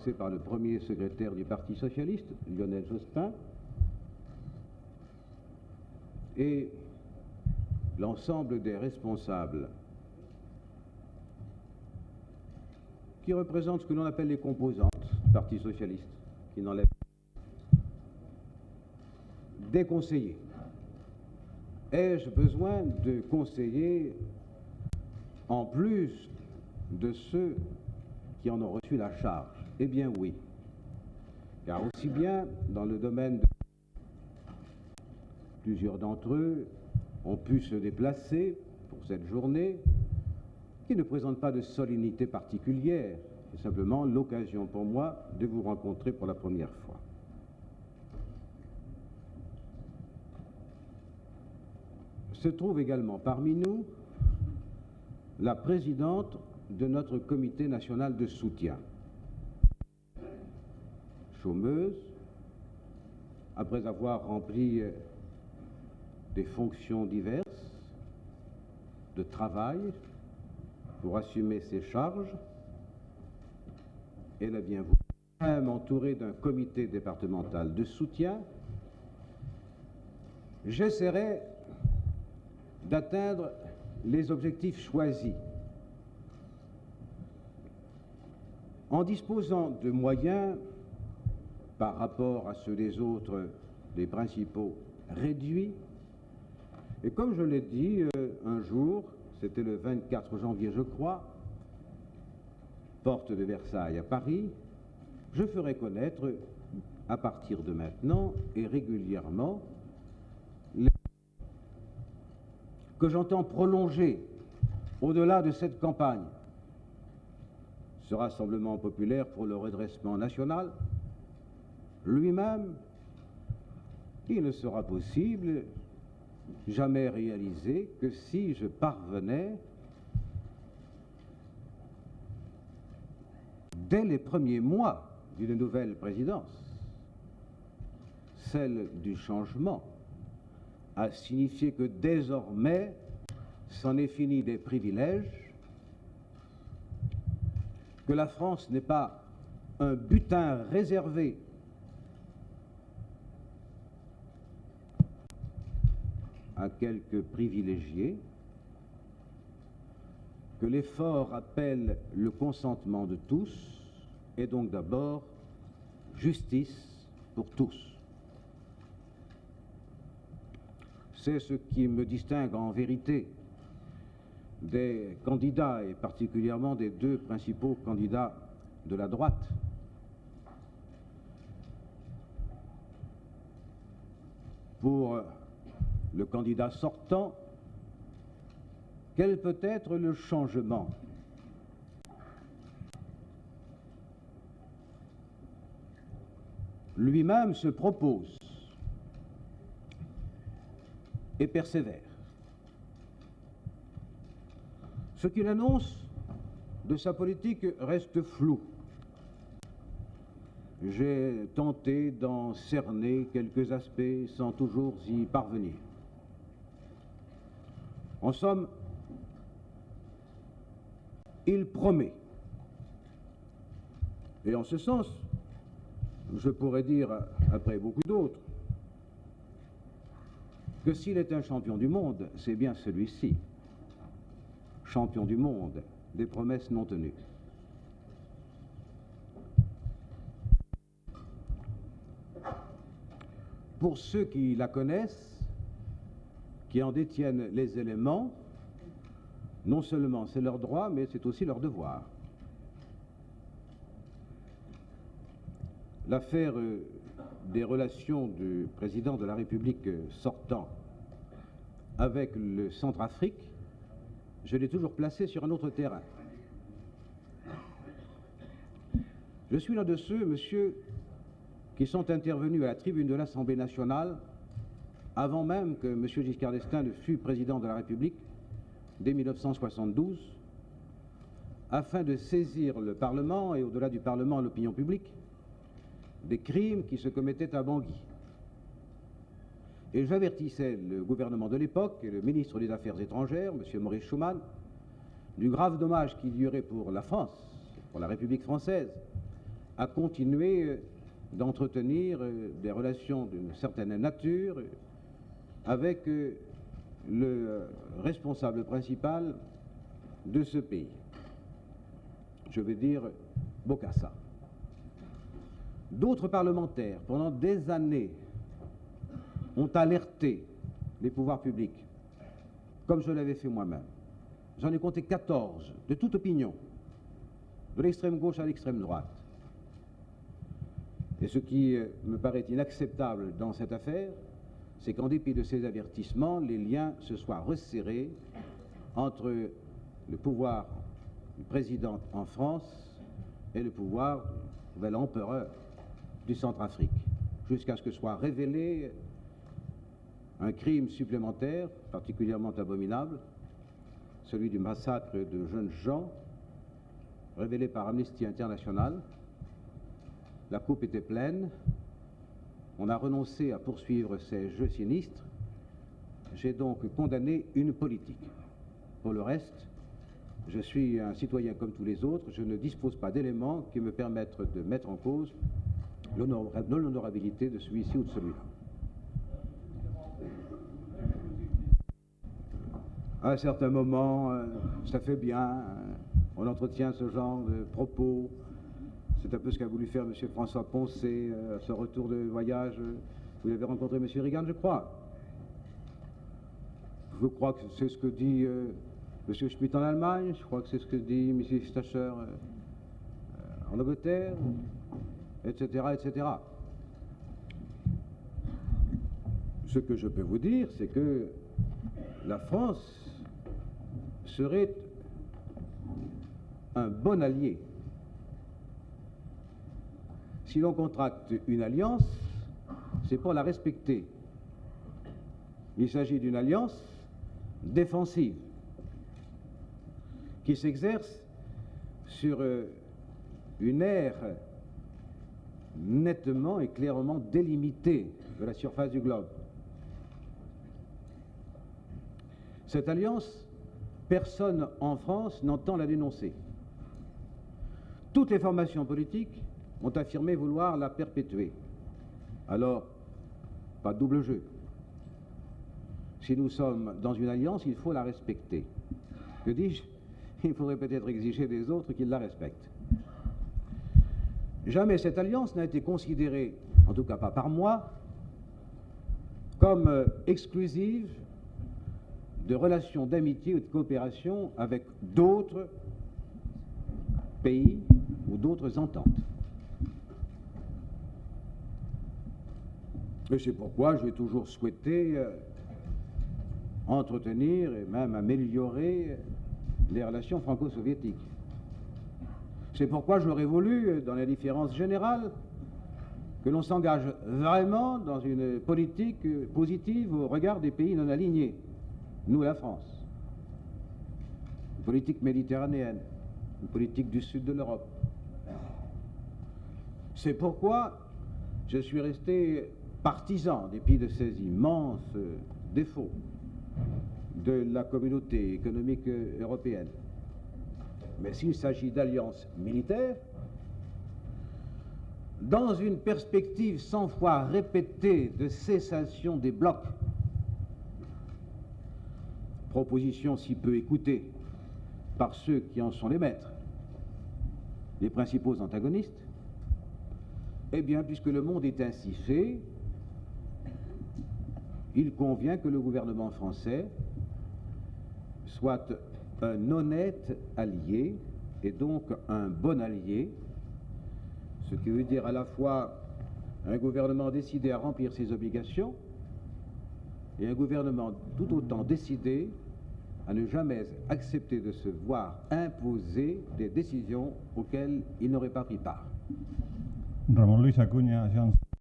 commencer par le premier secrétaire du Parti socialiste, Lionel Jospin, et l'ensemble des responsables qui représentent ce que l'on appelle les composantes du Parti socialiste, qui n'enlèvent des conseillers. Ai-je besoin de conseillers en plus de ceux qui en ont reçu la charge? Eh bien oui, car aussi bien dans le domaine de plusieurs d'entre eux ont pu se déplacer pour cette journée, qui ne présente pas de solennité particulière, c'est simplement l'occasion pour moi de vous rencontrer pour la première fois. Se trouve également parmi nous la présidente de notre comité national de soutien, chômeuse, après avoir rempli des fonctions diverses de travail pour assumer ses charges. Elle a bien voulu, même entourée d'un comité départemental de soutien, j'essaierai d'atteindre les objectifs choisis en disposant de moyens par rapport à ceux des autres, les principaux, réduits. Et comme je l'ai dit un jour, c'était le 24 janvier je crois, porte de Versailles à Paris, je ferai connaître à partir de maintenant et régulièrement que j'entends prolonger au-delà de cette campagne ce rassemblement populaire pour le redressement national, lui-même, qui ne sera possible, jamais réalisé, que si je parvenais, dès les premiers mois d'une nouvelle présidence, celle du changement, à signifier que désormais, c'en est fini des privilèges, que la France n'est pas un butin réservé à quelques privilégiés, que l'effort appelle le consentement de tous, et donc d'abord justice pour tous. C'est ce qui me distingue en vérité des candidats, et particulièrement des deux principaux candidats de la droite. Pour le candidat sortant, quel peut être le changement? Lui-même se propose et persévère. Ce qu'il annonce de sa politique reste flou. J'ai tenté d'en cerner quelques aspects sans toujours y parvenir. En somme, il promet. Et en ce sens, je pourrais dire, après beaucoup d'autres, que s'il est un champion du monde, c'est bien celui-ci. Champion du monde des promesses non tenues. Pour ceux qui la connaissent, qui en détiennent les éléments, non seulement c'est leur droit, mais c'est aussi leur devoir. L'affaire des relations du président de la République sortant avec le Centrafrique, je l'ai toujours placé sur un autre terrain. Je suis l'un de ceux, monsieur, qui sont intervenus à la tribune de l'Assemblée nationale avant même que M. Giscard d'Estaing ne fût président de la République, dès 1972, afin de saisir le Parlement et au-delà du Parlement l'opinion publique des crimes qui se commettaient à Bangui. Et j'avertissais le gouvernement de l'époque et le ministre des Affaires étrangères, M. Maurice Schumann, du grave dommage qu'il y aurait pour la France, pour la République française, à continuer d'entretenir des relations d'une certaine nature avec le responsable principal de ce pays, je veux dire Bokassa. D'autres parlementaires, pendant des années, ont alerté les pouvoirs publics, comme je l'avais fait moi-même. J'en ai compté 14, de toute opinion, de l'extrême gauche à l'extrême droite. Et ce qui me paraît inacceptable dans cette affaire, c'est qu'en dépit de ces avertissements, les liens se soient resserrés entre le pouvoir du président en France et le pouvoir du nouvel empereur du Centrafrique, jusqu'à ce que soit révélé un crime supplémentaire, particulièrement abominable, celui du massacre de jeunes gens, révélé par Amnesty International. La coupe était pleine, on a renoncé à poursuivre ces jeux sinistres, j'ai donc condamné une politique. Pour le reste, je suis un citoyen comme tous les autres, je ne dispose pas d'éléments qui me permettent de mettre en cause l'honorabilité de celui-ci ou de celui-là. À un certain moment, ça fait bien, on entretient ce genre de propos. C'est un peu ce qu'a voulu faire M. François Poncet à ce retour de voyage. Vous avez rencontré M. Reagan, je crois. Je crois que c'est ce que dit M. Schmitt en Allemagne, je crois que c'est ce que dit M. Stacher en Angleterre, etc., etc. Ce que je peux vous dire, c'est que la France serait un bon allié. Si l'on contracte une alliance, c'est pour la respecter. Il s'agit d'une alliance défensive qui s'exerce sur une aire nettement et clairement délimitée de la surface du globe. Cette alliance, personne en France n'entend la dénoncer. Toutes les formations politiques ont affirmé vouloir la perpétuer. Alors, pas de double jeu. Si nous sommes dans une alliance, il faut la respecter. Que dis-je? Il faudrait peut-être exiger des autres qu'ils la respectent. Jamais cette alliance n'a été considérée, en tout cas pas par moi, comme exclusive de relations d'amitié ou de coopération avec d'autres pays ou d'autres ententes. Et c'est pourquoi j'ai toujours souhaité entretenir et même améliorer les relations franco-soviétiques. C'est pourquoi j'aurais voulu, dans la différence générale, que l'on s'engage vraiment dans une politique positive au regard des pays non alignés, nous la France. Une politique méditerranéenne, une politique du sud de l'Europe. C'est pourquoi je suis resté partisan, en dépit de ces immenses défauts, de la communauté économique européenne. Mais s'il s'agit d'alliances militaires, dans une perspective 100 fois répétée de cessation des blocs, proposition si peu écoutée par ceux qui en sont les maîtres, les principaux antagonistes, eh bien, puisque le monde est ainsi fait, il convient que le gouvernement français soit un honnête allié et donc un bon allié, ce qui veut dire à la fois un gouvernement décidé à remplir ses obligations et un gouvernement tout autant décidé à ne jamais accepter de se voir imposer des décisions auxquelles il n'aurait pas pris part. Ramón Luis Acuña, Agence